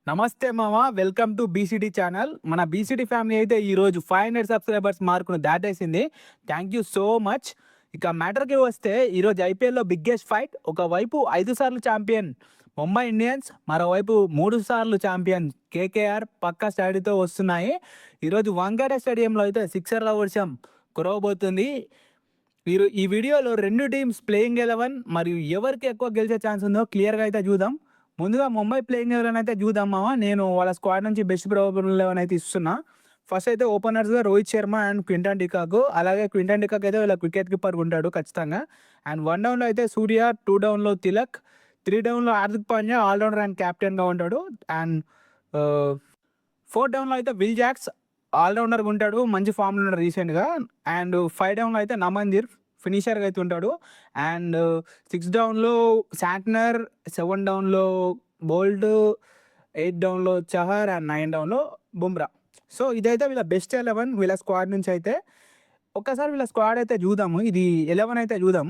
నమస్తే మామ. Welcome to BCT channel. మన బీసీటీ ఫ్యామిలీ అయితే ఈరోజు 500 సబ్స్క్రైబర్స్ మార్కును దాటేసింది. Thank you so much. ఇక మ్యాటర్కి వస్తే ఈరోజు ఐపీఎల్లో బిగ్గెస్ట్ ఫైట్. ఒకవైపు 5 సార్లు ఛాంపియన్ ముంబై ఇండియన్స్, మరోవైపు 3 సార్లు ఛాంపియన్ కేకేఆర్ పక్కా స్టాడీతో వస్తున్నాయి. ఈరోజు వాంఖేడే స్టేడియంలో అయితే సిక్సర్ల వర్షం కురవబోతుంది. ఈ వీడియోలో రెండు టీమ్స్ ప్లేయింగ్ 11 మరియు ఎవరికి ఎక్కువ గెలిచే ఛాన్స్ ఉందో క్లియర్గా అయితే చూద్దాం. ముందుగా ముంబై ప్లేయింగ్ 11 అయితే చూద్దాం మామ. నేను వాళ్ళ స్క్వాడ్ నుంచి బెస్ట్ ప్రాబబుల్ 11 అయితే ఇస్తున్నా. ఫస్ట్ అయితే ఓపెనర్స్గా Rohit Sharma and Quinton de Kock. అలాగే క్వింటన్ డికాక్ అయితే వీళ్ళ వికెట్ కీపర్ ఉంటాడు ఖచ్చితంగా. అండ్ 1 డౌన్లో అయితే సూర్య, 2 డౌన్లో తిలక్, 3 డౌన్లో హార్దిక్ పాండ్యా ఆల్రౌండర్ అండ్ క్యాప్టెన్గా ఉంటాడు. అండ్ 4 డౌన్లో అయితే విల్ జాక్స్ ఆల్రౌండర్గా ఉంటాడు, మంచి ఫామ్లో ఉన్నాడు రీసెంట్గా. అండ్ 5 డౌన్లో అయితే నమందీర్ ఫినిషర్గా అయితే ఉంటాడు. అండ్ 6 డౌన్లో శాంట్నర్, 7 డౌన్లో బోల్ట్, 8 డౌన్లో చహర్ అండ్ 9 డౌన్లో బుమ్రా. సో ఇదైతే వీళ్ళ బెస్ట్ 11 వీళ్ళ స్క్వాడ్ నుంచి అయితే. ఒక్కసారి వీళ్ళ స్క్వాడ్ అయితే చూద్దాము. ఇది 11 అయితే చూద్దాం.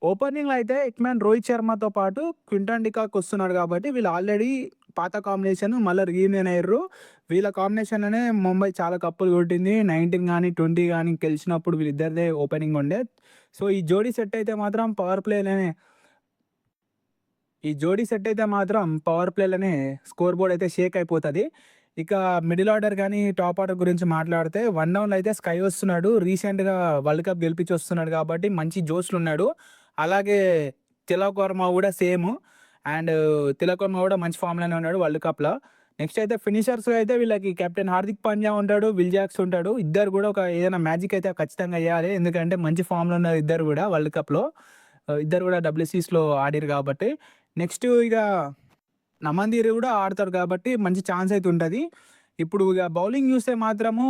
ఓపెనింగ్లో అయితే హిట్మ్యాన్ రోహిత్ శర్మతో పాటు క్వింటన్ డికాక్ వస్తున్నాడు కాబట్టి వీళ్ళు ఆల్రెడీ పాత కాంబినేషన్ మళ్ళీ రీయూనియన్ అయ్యారు. వీళ్ళ కాంబినేషన్లోనే ముంబై చాలా కప్పులు కొట్టింది. 19 కానీ 20 కానీ గెలిచినప్పుడు వీళ్ళిద్దరిదే ఓపెనింగ్ ఉండే. సో ఈ జోడీ సెట్ అయితే మాత్రం పవర్ ప్లేలోనే స్కోర్ బోర్డ్ అయితే షేక్ అయిపోతుంది. ఇక మిడిల్ ఆర్డర్ కానీ టాప్ ఆర్డర్ గురించి మాట్లాడితే 1 డౌన్లో అయితే స్కై వస్తున్నాడు. రీసెంట్గా వరల్డ్ కప్ గెలిపించి వస్తున్నాడు కాబట్టి మంచి జోష్లు ఉన్నాడు. అలాగే తిలక్ వర్మ కూడా సేమ్. అండ్ తిలక్ వర్మ కూడా మంచి ఫామ్లోనే ఉన్నాడు వరల్డ్ కప్లో. నెక్స్ట్ అయితే ఫినిషర్స్ అయితే వీళ్ళకి కెప్టెన్ హార్దిక్ పాండ్యా ఉంటాడు, విల్ జాక్స్ ఉంటాడు. ఇద్దరు కూడా ఒక ఏదైనా మ్యాజిక్ అయితే ఖచ్చితంగా వేయాలి. ఎందుకంటే మంచి ఫామ్లో ఉన్నారు ఇద్దరు కూడా వరల్డ్ కప్లో. ఇద్దరు కూడా డబ్ల్యూసీస్లో ఆడారు కాబట్టి. నెక్స్ట్ ఇక నమందీర్ కూడా ఆడతాడు కాబట్టి మంచి ఛాన్స్ అయితే ఉంటుంది. ఇప్పుడు ఇక బౌలింగ్ చూస్తే మాత్రము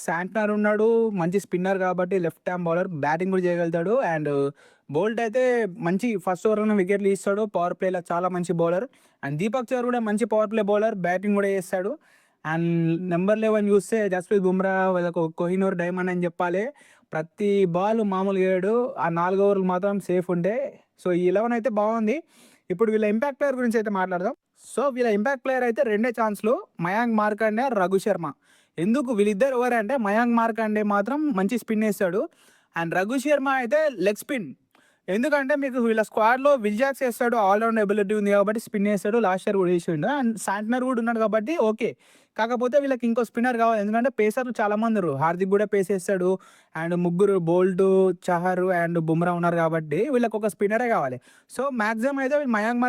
శాంట్నర్ ఉన్నాడు, మంచి స్పిన్నర్ కాబట్టి లెఫ్ట్ హ్యాండ్ బౌలర్, బ్యాటింగ్ కూడా చేయగలుగుతాడు. అండ్ బోల్ట్ అయితే మంచి ఫస్ట్ ఓవర్లోనే వికెట్లు ఇస్తాడు, పవర్ ప్లేలో చాలా మంచి బౌలర్. అండ్ దీపక్ చహర్ కూడా మంచి పవర్ ప్లే బౌలర్, బ్యాటింగ్ కూడా చేస్తాడు. అండ్ నెంబర్ 11 చూస్తే జస్ప్రీత్ బుమ్రా వీళ్ళకు కోహినూర్ డైమండ్ అని చెప్పాలి. ప్రతి బాల్ మామూలుగా వేయడు, ఆ 4 ఓవర్లు మాత్రం సేఫ్ ఉంటే. సో ఈ 11 అయితే బాగుంది. ఇప్పుడు వీళ్ళ ఇంపాక్ట్ ప్లేయర్ గురించి అయితే మాట్లాడదాం. సో వీళ్ళ ఇంపాక్ట్ ప్లేయర్ అయితే రెండే ఛాన్స్లు, మయాంక్ మార్కండే, రఘు శర్మ. ఎందుకు వీళ్ళిద్దరు ఎవరంటే మయాంక్ మార్కండే మాత్రం మంచి స్పిన్ వేస్తాడు. అండ్ రఘు శర్మ అయితే లెగ్ స్పిన్. ఎందుకంటే మీకు వీళ్ళ స్క్వాడ్లో విల్ జాక్స్ వేస్తాడు, ఆల్రౌండ్ ఎబిలిటీ ఉంది కాబట్టి స్పిన్ వేస్తాడు. లాస్ట్ ఇయర్ కూడా వేసిండు. అండ్ శాంట్నర్ కూడా ఉన్నాడు కాబట్టి ఓకే. కాకపోతే వీళ్ళకి ఇంకో స్పిన్నర్ కావాలి. ఎందుకంటే పేసర్లు చాలామంది ఉన్నారు. హార్దిక్ కూడా పేస్ వేస్తాడు. అండ్ ముగ్గురు బోల్ట్, చహర్ అండ్ బుమ్రా ఉన్నారు కాబట్టి వీళ్ళకి ఒక స్పిన్నరే కావాలి. సో మ్యాక్సిమం అయితే మయాంక్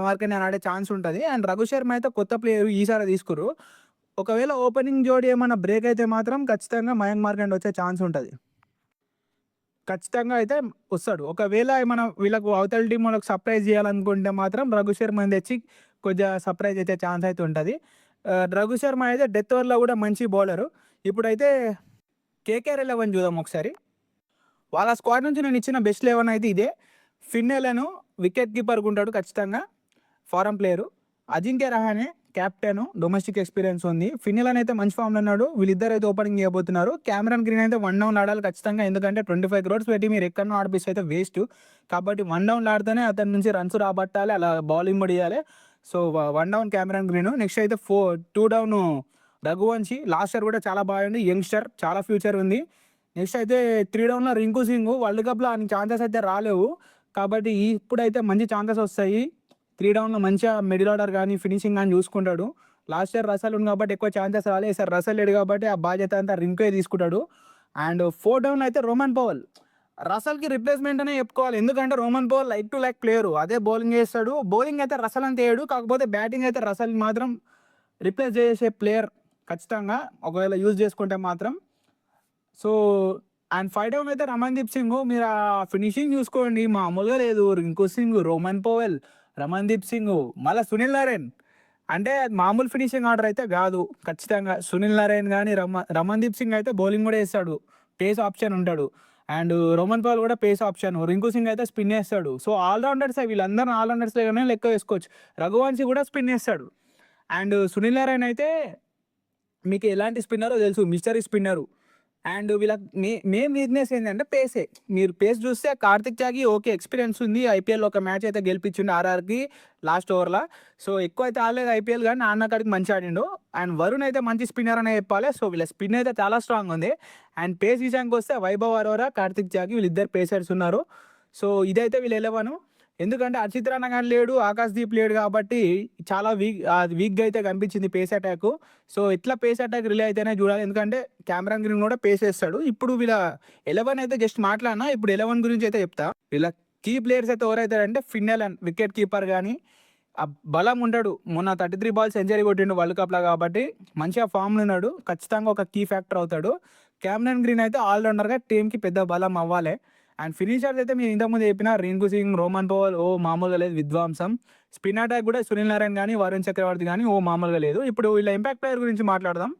మార్కండే ఆడే ఛాన్స్ ఉంటుంది. అండ్ రఘు శర్మ అయితే కొత్త ప్లేయర్ ఈసారి తీసుకురు. ఒకవేళ ఓపెనింగ్ జోడి ఏమైనా బ్రేక్ అయితే మాత్రం ఖచ్చితంగా మయాంక్ మార్కండే వచ్చే ఛాన్స్ ఉంటుంది. ఖచ్చితంగా అయితే వస్తాడు. ఒకవేళ మనం వీళ్ళకు అవతల టీం వాళ్ళకి సర్ప్రైజ్ చేయాలనుకుంటే మాత్రం రఘు శర్మని తెచ్చి కొద్దిగా సర్ప్రైజ్ అయితే ఛాన్స్ అయితే ఉంటుంది. రఘు శర్మ అయితే డెత్ ఓవర్లో కూడా మంచి బౌలరు. ఇప్పుడైతే కేకేఆర్ 11 చూద్దాం ఒకసారి. వాళ్ళ స్క్వాడ్ నుంచి నేను ఇచ్చిన బెస్ట్ 11 అయితే ఇదే. ఫిన్నెలను వికెట్ కీపర్గా ఉంటాడు ఖచ్చితంగా, foreign player. Ajinkya Rahane captain, domestic experience ఉంది. ఫిన్నెలన్ అయితే మంచి ఫామ్లో ఉన్నాడు. వీళ్ళిద్దరు అయితే ఓపెనింగ్ చేయబోతున్నారు. కెమెరాన్ గ్రీన్ అయితే 1 డౌన్ ఆడాలి ఖచ్చితంగా. ఎందుకంటే 25 crores పెట్టి మీరు ఎక్కడో ఆడిపిస్తే అయితే వేస్ట్. కాబట్టి 1 డౌన్ ఆడితేనే అతని నుంచి రన్స్ రాబట్టాలి, అలా బౌలింగ్ కూడా ఇవ్వాలి. So 1 down Cameron green. Next అయితే 2 డౌన్ రఘువంశీ. లాస్ట్ ఇయర్ కూడా చాలా బాగుంది, యంగ్స్టర్, చాలా ఫ్యూచర్ ఉంది. నెక్స్ట్ అయితే 3 డౌన్లో రింకు సింగ్. వరల్డ్ కప్లో ఆయన ఛాన్సెస్ అయితే రాలేవు కాబట్టి ఇప్పుడైతే మంచి ఛాన్సెస్ వస్తాయి. 3 డౌన్లో మంచిగా మిడిల్ ఆర్డర్ కానీ ఫినిషింగ్ కానీ చూసుకుంటాడు. లాస్ట్ ఇయర్ రసల్ ఉంది కాబట్టి ఎక్కువ ఛాన్సెస్ రాలేదు. సార్ రసల్ లేడు కాబట్టి ఆ బాధ్యత అంతా రింకే తీసుకుంటాడు. అండ్ 4 డౌన్ అయితే రోమన్ పవల్. రసల్కి రిప్లేస్మెంట్ అనే చెప్పుకోవాలి. ఎందుకంటే Roman పవల్ like to like player, అదే బౌలింగ్ చేస్తాడు. బౌలింగ్ అయితే రసల్ అంత వేయడు, కాకపోతే బ్యాటింగ్ అయితే రసల్ మాత్రం రిప్లేస్ చేసే ప్లేయర్ ఖచ్చితంగా ఒకవేళ యూజ్ చేసుకుంటే మాత్రం. సో అండ్ 5 డౌన్ అయితే రమన్దీప్ సింగ్. మీరు ఆ ఫినిషింగ్ చూసుకోండి, మామూలుగా లేదు. రింకు సింగ్, రోమన్ పవల్, రమన్దీప్ సింగ్, మళ్ళీ సునీల్ నారాయణ్. అంటే మామూలు ఫినిషింగ్ ఆర్డర్ అయితే కాదు ఖచ్చితంగా. సునీల్ నారాయణ్ కానీ రమన్దీప్ సింగ్ అయితే బౌలింగ్ కూడా వేస్తాడు, పేస్ ఆప్షన్ ఉంటాడు. అండ్ రోమన్ పవల్ కూడా పేస్ ఆప్షన్, రింకు సింగ్ అయితే స్పిన్ వేస్తాడు. సో ఆల్రౌండర్స్, వీళ్ళందరూ ఆల్రౌండర్స్లోనే లెక్క వేసుకోవచ్చు. రఘువంశీ కూడా స్పిన్ వేస్తాడు. అండ్ సునీల్ నారాయణ్ అయితే మీకు ఎలాంటి స్పిన్నరో తెలుసు, మిస్టరీ స్పిన్నరు. అండ్ వీళ్ళ మెయిన్ వీక్‌నెస్ ఏంటంటే పేసే. మీరు పేస్ చూస్తే కార్తిక్ త్యాగి ఓకే. ఎక్స్‌పీరియన్స్ ఉంది. ఐపీఎల్‌లో ఒక మ్యాచ్ అయితే గెలిపించిండు ఆర్ఆర్‌కి లాస్ట్ ఓవర్‌ల. సో, ఎక్కువ అయితే ఆడలేదు ఐపీఎల్ గానీ ఆడిన కాడికి మంచిగా ఆడిండు. అండ్ వరుణ్ అయితే మంచి స్పిన్నర్ అనే చెప్పాలి. సో, వీళ్ళ స్పిన్ అయితే చాలా స్ట్రాంగ్ ఉంది. అండ్ పేస్ విషయానికొస్తే వైభవ్ అరోరా, కార్తిక్ త్యాగి వీళ్ళిద్దరు పేసర్స్ ఉన్నారు. సో, ఇదైతే వీళ్ళ 11. ఎందుకంటే హర్షిత్ రాణా గాని లేడు, ఆకాశ్‌దీప్ లేడు కాబట్టి చాలా వీక్‌గా అయితే కనిపించింది పేస్ అటాకు. సో, ఎట్లా పేస్ అటాక్ రిలే అయితేనే చూడాలి. ఎందుకంటే క్యామరాన్ గ్రీన్ కూడా పేస్ ఏస్తాడు. ఇప్పుడు వీళ్ళ 11 అయితే జస్ట్ మాట్లాడినా. ఇప్పుడు 11 గురించి అయితే చెప్తా. వీళ్ళ కీ ప్లేయర్స్ అయితే ఎవరైతారంటే ఫిన్ ఎలన్ వికెట్ కీపర్ గానీ, బలం ఉంటాడు. మొన్న 33 బాల్ సెంచరీ కొట్టిండు వరల్డ్ కప్‌లో కాబట్టి మంచిగా ఫామ్‌లో ఉన్నాడు. ఖచ్చితంగా ఒక కీ ఫ్యాక్టర్ అవుతాడు. క్యామరాన్ గ్రీన్ అయితే ఆల్‌రౌండర్‌గా టీమ్‌కి పెద్ద బలం అవ్వాలే. అండ్ ఫినిషర్స్ అయితే మీరు ఇంతకుముందు చెప్పిన రింకు సింగ్, రోమన్ పవల్ మామూలుగా లేదు విధ్వంసం. స్పిన్ అటాక్ కూడా సునీల్ నారాయణ గానీ, వరుణ్ చక్రవర్తి గానీ మామూలుగా లేదు. ఇప్పుడు వీళ్ళ ఇంపాక్ట్ ప్లేయర్ గురించి మాట్లాడదాం.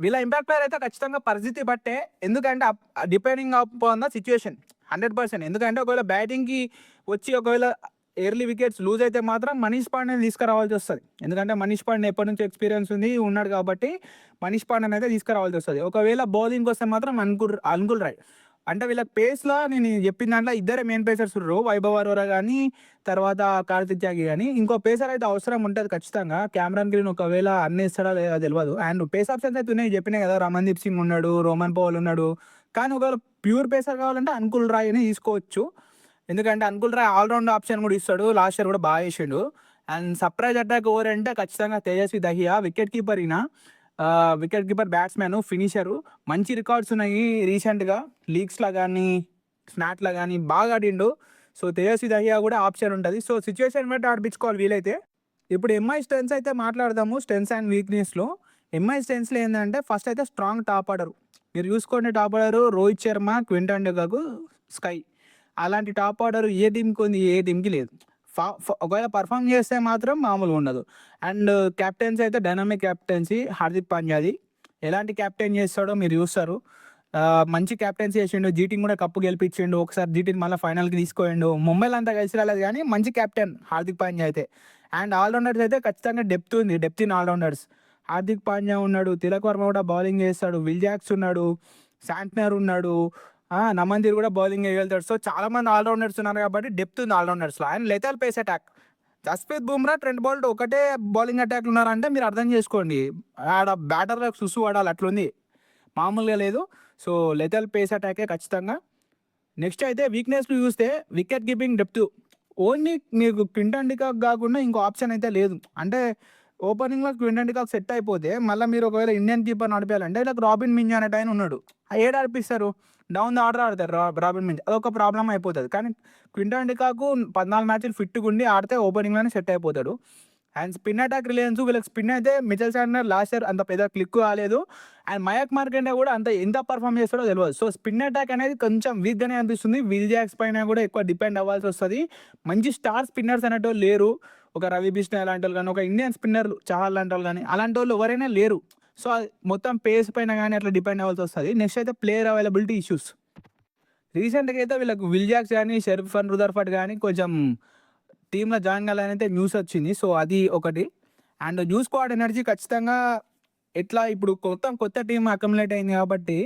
వీళ్ళ ఇంపాక్ట్ ప్లేయర్ అయితే ఖచ్చితంగా పరిస్థితి బట్టే. ఎందుకంటే డిపెండింగ్ అపాన్ ద సిచ్యుయేషన్ 100%. ఎందుకంటే ఒకవేళ బ్యాటింగ్‌కి వచ్చి ఒకవేళ ఎర్లీ వికెట్స్ లూజ్ అయితే మాత్రం మనీష్ పాండేని తీసుకురావాల్సి వస్తది. ఎందుకంటే మనీష్ పాండే ఎప్పటి నుంచో ఎక్స్‌పీరియన్స్ ఉంది ఉన్నాడు కాబట్టి మనీష్ పాండేని అయితే తీసుకురావాల్సి వస్తది. ఒకవేళ బౌలింగ్‌కి వస్తే మాత్రం అంకుల్ రాయ్. అంటే వీళ్ళకి పేస్‌లో నేను చెప్పిన దాంట్లో ఇద్దరే మెయిన్ పేసర్స్ ఉర్రు. వైభవ్ అరోరా గానీ, తర్వాత కార్తిక్ త్యాగి గానీ. ఇంకో పేసర్ అయితే అవసరం ఉంటది ఖచ్చితంగా. క్యామరాన్ గ్రీన్ ఒకవేళ అన్నేస్తాడో లేదో తెలవదు. అండ్ పేస్ ఆప్షన్స్ అయితే ఉన్నాయి చెప్పినా కదా! రమణ్‌దీప్ సింగ్ ఉన్నాడు, రోమన్ పవల్ ఉన్నాడు. కానీ ఒకవేళ ప్యూర్ పేసర్ కావాలంటే అంకుల్ రాయ్‌ని తీసుకోవచ్చు. ఎందుకంటే అంకుల్ రాయ్ ఆల్‌రౌండ్ ఆప్షన్ కూడా ఇస్తాడు. లాస్ట్ ఇయర్ కూడా బాగా చేసిండు. అండ్ సర్ప్రైజ్ అటాక్ ఎవరంటే ఖచ్చితంగా తేజస్వి దహియా. వికెట్ కీపర్ ఈయన. Wicket keeper, batsmen, finisher. మంచి రికార్డ్స్ ఉన్నాయి రీసెంట్‌గా లీగ్స్‌లో గానీ, స్నాట్‌లో గానీ బాగా ఆడిండు. సో, తేజస్వి దహియా కూడా ఆప్షన్ ఉంటది. సో, సిచ్యుయేషన్ బట్టి ఆడిపించుకోవాలి వీలైతే. ఇప్పుడు ఎంఐ స్ట్రెంగ్త్స్ అయితే మాట్లాడదాము. స్ట్రెంగ్త్స్ అండ్ వీక్‌నెస్‌లో. ఎంఐ స్ట్రెంగ్త్స్‌లో ఏందంటే ఫస్ట్ అయితే స్ట్రాంగ్ టాప్ ఆర్డర్. మీరు చూసుకోండి top order Rohit Sharma, Quinton de Kock, SKY. అలాంటి టాప్ ఆర్డర్ ఏ టీమ్‌కి ఉంది, ఏ టీమ్‌కి లేదు. ఒకవేళ పర్ఫార్మ్ చేస్తే మాత్రం మామూలుగా ఉండదు. అండ్ కెప్టెన్సీ అయితే డైనమిక్ కెప్టెన్సీ హార్దిక్ పాండ్యాది. ఎలాంటి కెప్టెన్ చేస్తాడో మీరు చూస్తారు. మంచి కెప్టెన్సీ చేసిండు. జీటీని కూడా కప్పు గెలిపించిండు. ఒకసారి జీటీని మళ్ళీ ఫైనల్‌కి తీసుకుపోయిండు. ముంబైలో అంతా కలిసి రాలేదు కానీ మంచి కెప్టెన్ హార్దిక్ పాండ్యా అయితే. అండ్ ఆల్రౌండర్స్ అయితే ఖచ్చితంగా డెప్త్ ఉంది. Depth in allrounders. Hardik Pandya ఉన్నాడు. తిలక్ వర్మ కూడా బౌలింగ్ చేస్తాడు. విల్ జాక్స్ ఉన్నాడు. శాంట్నర్ ఉన్నాడు. నమన్‌దీప్ కూడా బౌలింగ్ చేయగలుగుతాడు. సో, చాలామంది ఆల్రౌండర్స్ ఉన్నారు కాబట్టి డెప్త్ ఉంది ఆల్రౌండర్స్‌లో. And lethal pace attack. Jasprit Bumrah, Trent Boult ఒకటే బౌలింగ్ అటాక్‌లో ఉన్నారంటే మీరు అర్థం చేసుకోండి. ఆడ బ్యాటర్‌లకు సుసు పడాలి అట్లుంది. మామూలుగా లేదు. సో, లెథల్ పేస్ అటాకే ఖచ్చితంగా. నెక్స్ట్ అయితే వీక్‌నెస్‌లు చూస్తే వికెట్ కీపింగ్ డెప్త్. ఓన్లీ మీకు క్వింటన్ డికాక్ కాకుండా ఇంకో ఆప్షన్ అయితే లేదు. అంటే ఓపెనింగ్‌లో క్వింటన్ డికాక్ సెట్ అయిపోతే మళ్ళీ మీరు ఒకవేళ ఇండియన్ కీపర్ నడిపేయాలంటే వీళ్ళకి రాబిన్ మింజ్ అనేటి ఆయన ఉన్నాడు. ఏడ ఆడిపిస్తారు? డౌన్ ద ఆర్డర్ ఆడతారు రాబిన్ మింజ్. అదొక ప్రాబ్లమ్ అయిపోతది. కానీ క్వింటన్ డికాక్ 14 మ్యాచ్‌లు ఫిట్‌గా ఉండి ఆడితే ఓపెనింగ్‌లోనే సెట్ అయిపోతాడు. అండ్ స్పిన్ అటాక్ రిలయన్స్ వీళ్ళకి స్పిన్ అయితే మిచెల్ శాంట్నర్ లాస్ట్ ఇయర్ అంత పెద్ద క్లిక్ కాలేదు. అండ్ మయాంక్ మార్కండే కూడా ఎంత పర్ఫామ్ చేస్తాడో తెలియదు. సో, స్పిన్ అటాక్ అనేది కొంచెం వీక్‌గానే అనిపిస్తుంది. విల్ జాక్స్ పైన కూడా ఎక్కువ డిపెండ్ అవ్వాల్సి వస్తది. మంచి స్టార్ స్పిన్నర్స్ అనేటోళ్ళు లేరు. ఒక రవి బిష్నాయ్ లాంటోళ్ళు గానీ, ఒక ఇండియన్ స్పిన్నర్లు చహల్ లాంటోళ్ళు గానీ, అలాంటోళ్ళు ఎవరైనా లేరు. సో, అది మొత్తం పేస్ పైన గానీ అట్లా డిపెండ్ అవ్వాల్సి వస్తది. నెక్స్ట్ అయితే ప్లేయర్ అవైలబిలిటీ ఇష్యూస్. రీసెంట్‌గా అయితే వీళ్ళకి విల్ జాక్స్ గానీ, షెర్ఫన్ రుదర్ఫర్డ్ గానీ కొంచెం టీమ్‌లో జాయిన్ కావాలని అయితే న్యూస్ వచ్చింది. సో, అది ఒకటి. అండ్ న్యూ స్క్వాడ్ ఎనర్జీ ఖచ్చితంగా ఎట్లా ఇప్పుడు కొత్త టీమ్ అక్యుములేట్ అయింది కాబట్టి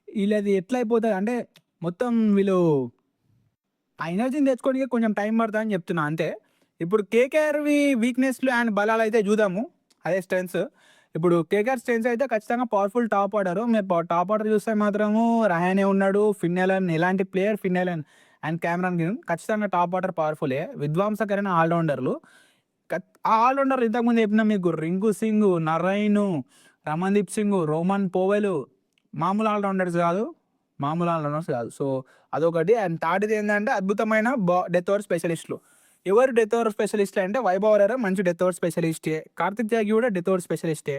వీళ్ళది ఎట్లా అయిపోతది అంటే మొత్తం వీళ్ళు ఆ ఎనర్జీని తెచ్చుకోవడానికి కొంచెం టైం పడతదని చెప్తున్నా అంతే. ఇప్పుడు కేకేఆర్‌వి వీక్‌నెస్‌లు అండ్ బలాలైతే చూద్దాము. అదే స్ట్రెంగ్త్స్. ఇప్పుడు కేకేఆర్ స్ట్రెంగ్త్స్ అయితే ఖచ్చితంగా పవర్‌ఫుల్ టాప్ ఆర్డర్. మీరు టాప్ ఆర్డర్ చూస్తే మాత్రము రహానె ఉన్నాడు, ఫిన్ ఎలన్ ఎలాంటి player Finn Allen and Cameron Green ఖచ్చితంగా టాప్ ఆర్డర్ పవర్‌ఫులే. విధ్వంసకరమైన ఆల్‌రౌండర్లు. ఆ ఆల్‌రౌండర్లు ఇంతకుముందు చెప్పిన మీకు Rinku Singh, Narine, Ramandeep Singh, Rovman Powell మామూలు ఆల్‌రౌండర్స్ కాదు. సో, అదొకటి. అండ్ థర్డ్‌ది ఏందంటే అద్భుతమైన డెత్ ఓవర్ స్పెషలిస్టులు. ఎవరు డెత్ ఓవర్ స్పెషలిస్టులు అంటే వైభవ్ అరోరా మంచి డెత్ ఓవర్ స్పెషలిస్టే. కార్తిక్ త్యాగి కూడా డెత్ ఓవర్ స్పెషలిస్టే.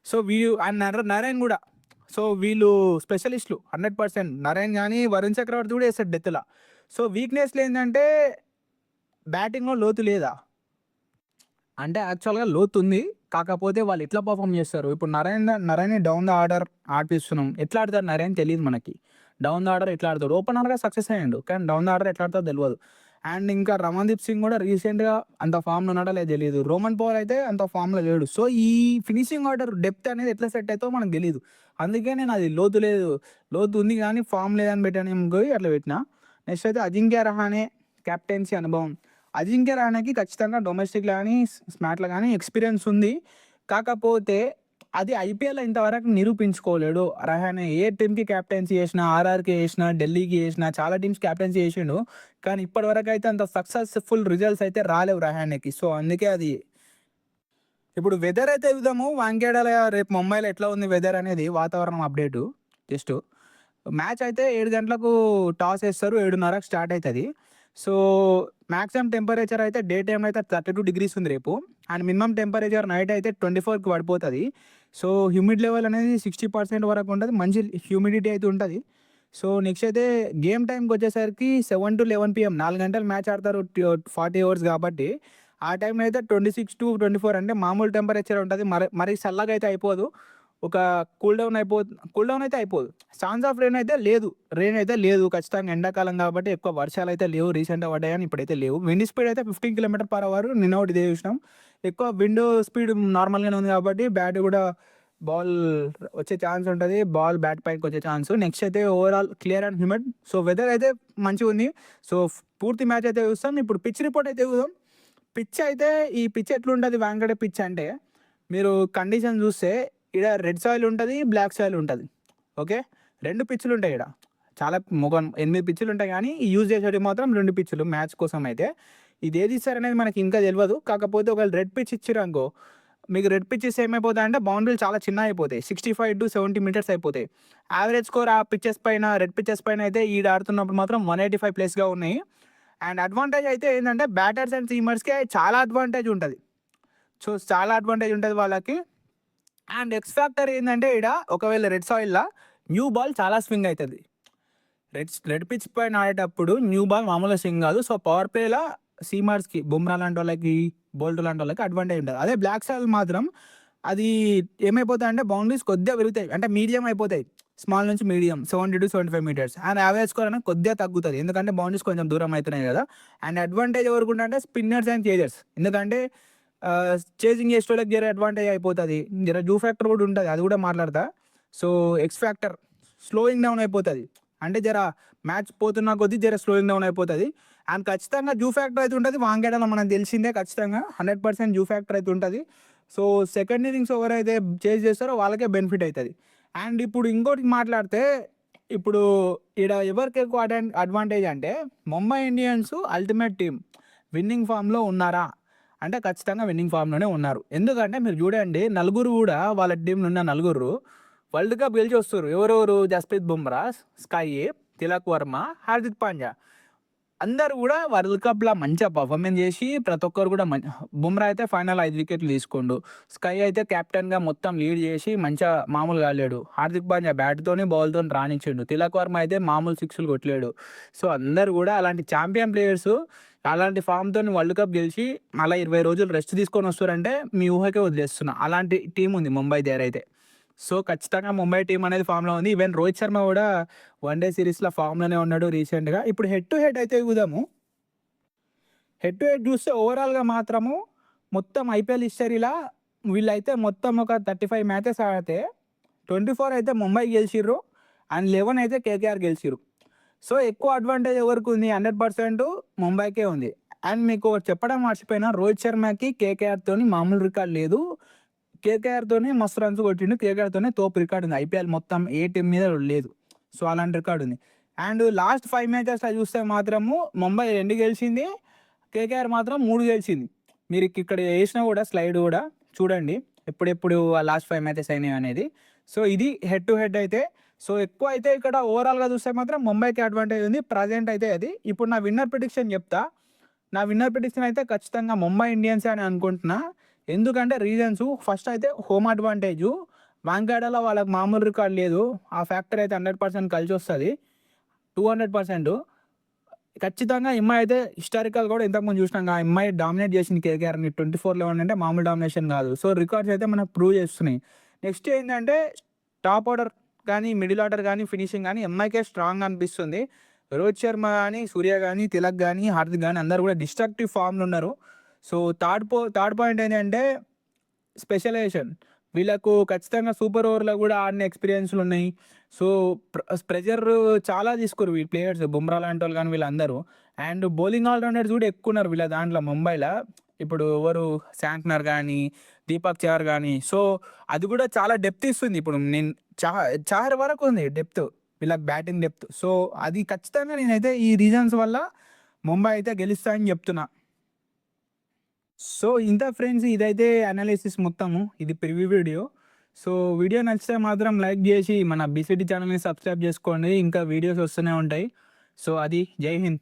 సో, వీళ్ళు అండ్ నరైన్ కూడా. సో, వీళ్ళు స్పెషలిస్టులు 100%. నరైన్ గానీ, వరుణ్ చక్రవర్తి కూడా ఏస్తాడు డెత్‌ల. సో, వీక్‌నెస్‌లు ఏందంటే బ్యాటింగ్‌లో లోతు లేదా? అంటే యాక్చువల్‌గా లోతుంది. కాకపోతే వాళ్ళు ఎట్లా పర్ఫార్మ్ చేస్తారు. ఇప్పుడు నరైన్‌ని డౌన్ ద ఆర్డర్ ఆడిపిస్తున్నాం. ఎట్లా ఆడతారు నరైన్ తెలీదు మనకి. డౌన్ ద ఆర్డర్ ఎట్లా ఆడతాడు. ఓపెనర్‌గా సక్సెస్ అయ్యిండు. కానీ డౌన్ ద ఆర్డర్ ఎట్లా ఆడతాడో తెలవదు. అండ్ ఇంకా రమణ్‌దీప్ సింగ్ కూడా రీసెంట్‌గా అంత ఫామ్‌లో ఉన్నాడో లేదో తెలీదు. రోమన్ పవర్ అయితే అంత ఫామ్‌లో లేడు. సో, ఈ ఫినిషింగ్ ఆర్డర్ డెప్త్ అనేది ఎట్లా సెట్ అయితదో మనకు తెలీదు. అందుకే నేను అది లోతు లేదు, లోతు ఉంది కానీ ఫామ్ లేదని పెట్టానేమో పోయి అట్లా పెట్టినా. నెక్స్ట్ అయితే అజింక్య రహానే కెప్టెన్సీ అనుభవం. అజింక్య రహానేకి ఖచ్చితంగా డొమెస్టిక్‌లో గానీ, స్మాట్‌లో గానీ ఎక్స్‌పీరియన్స్ ఉంది. కాకపోతే అది ఐపీఎల్‌లో ఇంతవరకు నిరూపించుకోలేడు. రహానే ఏ టీమ్‌కి కెప్టెన్సీ చేసినా, ఆర్ఆర్‌కి చేసినా, ఢిల్లీకి చేసినా చాలా టీమ్స్ కెప్టెన్సీ చేసిండు. కానీ ఇప్పటివరకైతే అంత సక్సెస్‌ఫుల్ రిజల్ట్స్ అయితే రాలేవు రహానేకి. సో, అందుకే అది. ఇప్పుడు వెదర్ అయితే చూద్దాము. వాంఖేడేలో రేపు ముంబైలో ఎట్లా ఉంది వెదర్ అనేది వాతావరణం అప్డేటు. జస్టు మ్యాచ్ అయితే 7 గంటలకు టాస్ ఏస్తారు. 7:30కి స్టార్ట్ అయితది. సో, మాక్సిమం టెంపరేచర్ అయితే డే టైమ్‌లో అయితే 32 డిగ్రీస్ ఉంది రేపు. అండ్ మినిమమ్ టెంపరేచర్ నైట్ అయితే 24కి పడిపోతది. సో, హ్యూమిడ్ లెవెల్ అనేది 60% వరకు ఉంటది. మంచి హ్యూమిడిటీ అయితే ఉంటది. సో, నెక్స్ట్ అయితే గేమ్ టైమ్‌కొచ్చేసరికి 7-11 పీఎం 4 గంటలు మ్యాచ్ ఆడతారు. 40 ఓవర్స్ కాబట్టి. ఆ టైంలో అయితే 26-24 అంటే మామూలు టెంపరేచర్ ఉంటది. మరి చల్లగా అయితే అయిపోదు. ఒక కూల్ డౌన్ అయితే అయిపోదు. ఛాన్స్ ఆఫ్ రెయిన్ అయితే లేదు. రెయిన్ అయితే లేదు. ఖచ్చితంగా ఎండాకాలం కాబట్టి ఎక్కువ వర్షాలైతే లేవు. రీసెంట్‌గా పడ్డాయి గానీ ఇప్పుడైతే లేవు. విండ్ స్పీడ్ అయితే 15 కిలోమీటర్/అవర్ నిన్న ఒకటి ఇదే చూసినాం. ఎక్కువ విండ్ స్పీడ్ నార్మల్‌గానే ఉంది కాబట్టి బ్యాట్ కూడా బాల్ వచ్చే ఛాన్స్ ఉంటది. బాల్ బ్యాట్ పైకి వచ్చే ఛాన్స్. నెక్స్ట్ అయితే overall clear and humid. So, weather అయితే మంచిగుంది. సో, పూర్తి మ్యాచ్ అయితే చూస్తాం. ఇప్పుడు పిచ్ రిపోర్ట్ అయితే చూద్దాం. పిచ్ అయితే ఈ పిచ్ ఎట్లుంటది వాంఖేడే పిచ్ అంటే మీరు కండిషన్ చూస్తే ఈడ రెడ్ సాయిల్ ఉంటది. బ్లాక్ సాయిల్ ఉంటది. ఓకే. 2 పిచ్‌లు ఉంటాయి ఈడ. చాలా 8 పిచ్‌లు ఉంటాయి గానీ యూజ్ చేసేటివి మాత్రం 2 పిచ్‌లు మ్యాచ్ కోసం అయితే. ఇదేది ఇస్తారనేది మనకి ఇంకా తెలవదు. కాకపోతే ఒకవేళ రెడ్ పిచ్ ఇచ్చిర్రనుకో మీకు రెడ్ పిచ్ ఇస్తే ఏమైపోతాయంటే బౌండరీలు చాలా చిన్నగయిపోతాయి. 65-70 మీటర్స్ అయిపోతాయి. యావరేజ్ స్కోర్ ఆ పిచెస్ పైన రెడ్ పిచెస్ పైన అయితే ఈడ ఆడుతున్నప్పుడు మాత్రం 185 ప్లస్‌గా ఉన్నాయి. అండ్ అడ్వాంటేజ్ అయితే ఏందంటే బ్యాటర్స్ అండ్ సీమర్స్‌కి చాలా అడ్వాంటేజ్ ఉంటది. సో, చాలా అడ్వాంటేజ్ ఉంటది వాళ్ళకి. అండ్ ఎక్స్ ఫ్యాక్టర్ ఏందంటే ఈడ ఒకవేళ రెడ్ సాయిల్‌ల న్యూ బాల్ చాలా స్వింగ్ అయితది. రెడ్ పిచ్ పైన ఆడేటప్పుడు న్యూ బాల్ మామూలుగా స్వింగ్ కాదు. సో, పవర్ ప్లేలో సీమర్స్‌కి బుమ్రా లాంటోళ్ళకి, బోల్ట్ లాంటోళ్ళకి అడ్వాంటేజ్ ఉంటది. అదే బ్లాక్ సాయిల్ మాత్రం అది ఏమైపోతాయంటే బౌండరీస్ కొద్దిగా పెరుగుతాయి. అంటే మీడియం అయిపోతాయి. స్మాల్ నుంచి medium 70-75 metres. And average score అనేది కొద్దిగా తగ్గుతది. ఎందుకంటే బౌండరీస్ కొంచెం దూరం అయితున్నాయి కదా! అండ్ అడ్వాంటేజ్ ఎవరికుంటదంటే స్పిన్నర్స్ అండ్ చేజర్స్. ఎందుకంటే చేజింగ్ చేసేటోళ్ళకి జర అడ్వాంటేజ్ అయిపోతది. జర జూ ఫ్యాక్టర్ కూడా ఉంటది. అది కూడా మాట్లాడతా. So, X factor slowing down అయిపోతది. అంటే జర మ్యాచ్ పోతున్న కొద్దీ జర స్లోయింగ్ డౌన్ అయిపోతది. అండ్ ఖచ్చితంగా జూ ఫ్యాక్టర్ అయితే ఉంటది. వాంఖేడేలో మనకు తెలిసిందే ఖచ్చితంగా 100% జూ ఫ్యాక్టర్ అయితే ఉంటది. సో, సెకండ్ ఇన్నింగ్స్ ఎవరైతే చేజ్ చేస్తారో వాళ్ళకే బెనిఫిట్ అయితది. అండ్ ఇప్పుడు ఇంకోటి మాట్లాడితే ఇప్పుడు ఈడ ఎవరికి ఎక్కువ అడ్వాంటేజ్ అంటే Mumbai Indians ultimate team winnowing ఫామ్‌లో ఉన్నారా? అంటే ఖచ్చితంగా విన్నింగ్ ఫామ్‌లోనే ఉన్నారు. ఎందుకంటే మీరు చూడండి నలుగురు కూడా వాళ్ళ టీంలో ఉన్న నలుగురు వరల్డ్ కప్ గెలిచి వస్తుర్రు. ఎవరెవరు? జస్ప్రీత్ బుమ్రా, స్కై, తిలక్ వర్మ, హార్దిక్ పాండ్యా. అందరూ కూడా వరల్డ్ కప్‌ల మంచిగా పర్ఫార్మెన్స్ చేసి ప్రతి ఒక్కరు కూడా బుమ్రా అయితే ఫైనల్ 5 వికెట్లు తీసుకుండు. స్కై అయితే కెప్టెన్‌గా మొత్తం లీడ్ చేసి మంచిగా మామూలుగా ఆడాడు. హార్దిక్ పాండ్యా బ్యాట్‌తోని, బాల్‌తోని రానిచ్చిండు. తిలక్ వర్మ అయితే మామూలు సిక్స్‌లు కొట్టలేడు. సో, అందరూ కూడా అలాంటి ఛాంపియన్ ప్లేయర్స్ అలాంటి ఫామ్‌తోని వరల్డ్ కప్ గెలిచి మళ్ళా 20 రోజులు రెస్ట్ తీసుకొని వస్తుర్రంటే మీ ఊహకే వదిలేస్తున్నా. అలాంటి టీమ్ ఉంది ముంబై దగ్గర అయితే. సో, ఖచ్చితంగా ముంబై టీమ్ అనేది ఫామ్‌లో ఉంది. ఈవెన్ రోహిత్ శర్మ కూడా వన్‌డే సిరీస్‌లో ఫామ్‌లోనే ఉన్నాడు రీసెంట్‌గా. ఇప్పుడు హెడ్ టు హెడ్ అయితే చూద్దాము. హెడ్ టు హెడ్ చూస్తే ఓవరాల్‌గా మాత్రము మొత్తం ఐపీఎల్ హిస్టరీలా వీళ్ళైతే మొత్తం ఒక 35 మ్యాచెస్ ఆడితే 24 అయితే ముంబై గెలిచిర్రు. అండ్ 11 అయితే కేకేఆర్ గెలిచిర్రు. సో, ఎక్కువ అడ్వాంటేజ్ ఎవరికుంది? 100% ముంబైకే ఉంది. అండ్ మీకు ఒకటి చెప్పడం మర్చిపోయినా రోహిత్ శర్మకి కేకేఆర్‌తోని మామూలు రికార్డ్ లేదు. కేకేఆర్‌తోనే మస్తు రన్స్ కొట్టిండు. కేకేఆర్‌తోనే తోపు రికార్డ్ ఉంది. ఐపీఎల్ మొత్తం ఏ టీమ్ మీద లేదు. సో, అలాంటి రికార్డ్ ఉంది. అండ్ లాస్ట్ 5 మ్యాచెస్‌లో చూస్తే మాత్రము ముంబై 2 గెలిచింది. కేకేఆర్ మాత్రం 3 గెలిచింది. మీరు ఇక్కడ ఏసినా కూడా స్లైడ్ కూడా చూడండి. ఎప్పుడెప్పుడు ఆ లాస్ట్ 5 మ్యాచెస్ అయినాయి అనేది. సో, ఇది హెడ్ టు హెడ్ అయితే. సో, ఎక్కువ అయితే ఇక్కడ ఓవరాల్‌గా చూస్తే మాత్రం ముంబైకి అడ్వాంటేజ్ ఉంది. ప్రెజెంట్ అయితే అది. ఇప్పుడు నా విన్నర్ ప్రిడిక్షన్ చెప్తా. నా విన్నర్ ప్రిడిక్షన్ అయితే ఖచ్చితంగా ముంబై ఇండియన్సే అని అనుకుంటున్నా. ఎందుకంటే రీజన్స్ ఫస్ట్ అయితే హోమ్ అడ్వాంటేజు. వాంఖేడేలో వాళ్ళకి మామూలు రికార్డ్ లేదు. ఆ ఫ్యాక్టర్ అయితే 100% కలిసొస్తది. 200% ఖచ్చితంగా ఎంఐ అయితే హిస్టారికల్ కూడా ఇంతకుముందు చూసినాంగా ఎంఐ డామినేట్ చేసింది కేకేఆర్‌ని 24-11 అంటే మామూలు డామినేషన్ కాదు. సో, రికార్డ్స్ అయితే మనకు ప్రూవ్ చేస్తున్నాయి. నెక్స్ట్ ఏంటంటే టాప్ ఆర్డర్ కానీ, మిడిల్ ఆర్డర్ కానీ, ఫినిషింగ్ కానీ ఎంఐకే స్ట్రాంగ్ అనిపిస్తుంది. రోహిత్ శర్మ గానీ, సూర్య గానీ, తిలక్ గానీ, హార్దిక్ గానీ అందరూ కూడా డిస్ట్రక్టివ్ ఫామ్‌లో ఉన్నారు. సో, థర్డ్ పాయింట్ ఏంటంటే స్పెషలైజేషన్. వీళ్ళకు ఖచ్చితంగా సూపర్ ఓవర్‌లో గూడా ఆడిన ఎక్స్‌పీరియన్స్‌లున్నాయి. సో, ప్రెషర్ చాలా తీసుకోరు ఈ ప్లేయర్స్. బుమ్రా లాంటోళ్ళు గానీ వీళ్ళందరూ. అండ్ బౌలింగ్ ఆల్ రౌండర్స్ గూడా ఎక్కువున్నారు వీళ్ళ దాంట్లో ముంబైలా. ఇప్పుడు ఎవరు శాంట్నర్ గానీ, దీపక్ చహర్ గానీ. సో, అది గూడా చాలా డెప్త్ ఇస్తుంది. ఇప్పుడు నేను చహర్ వరకు ఉంది డెప్త్. వీళ్ళకి బ్యాటింగ్ డెప్త్. సో, అది ఖచ్చితంగా నేనైతే ఈ రీజన్స్ వల్ల ముంబై అయితే గెలుస్తా అని జెప్తున్నా. సో, ఇంత ఫ్రెండ్స్ ఇదైతే అనాలిసిస్ మొత్తము. ఇది ప్రివ్యూ వీడియో. సో, వీడియో నచ్చితే మాత్రం లైక్ జేసి మన బీసీటీ ఛానల్‌ని సబ్స్క్రైబ్ జేసుకోండి. ఇంకా వీడియోస్ వస్తూనే ఉంటాయి. సో, అది జై హింద్.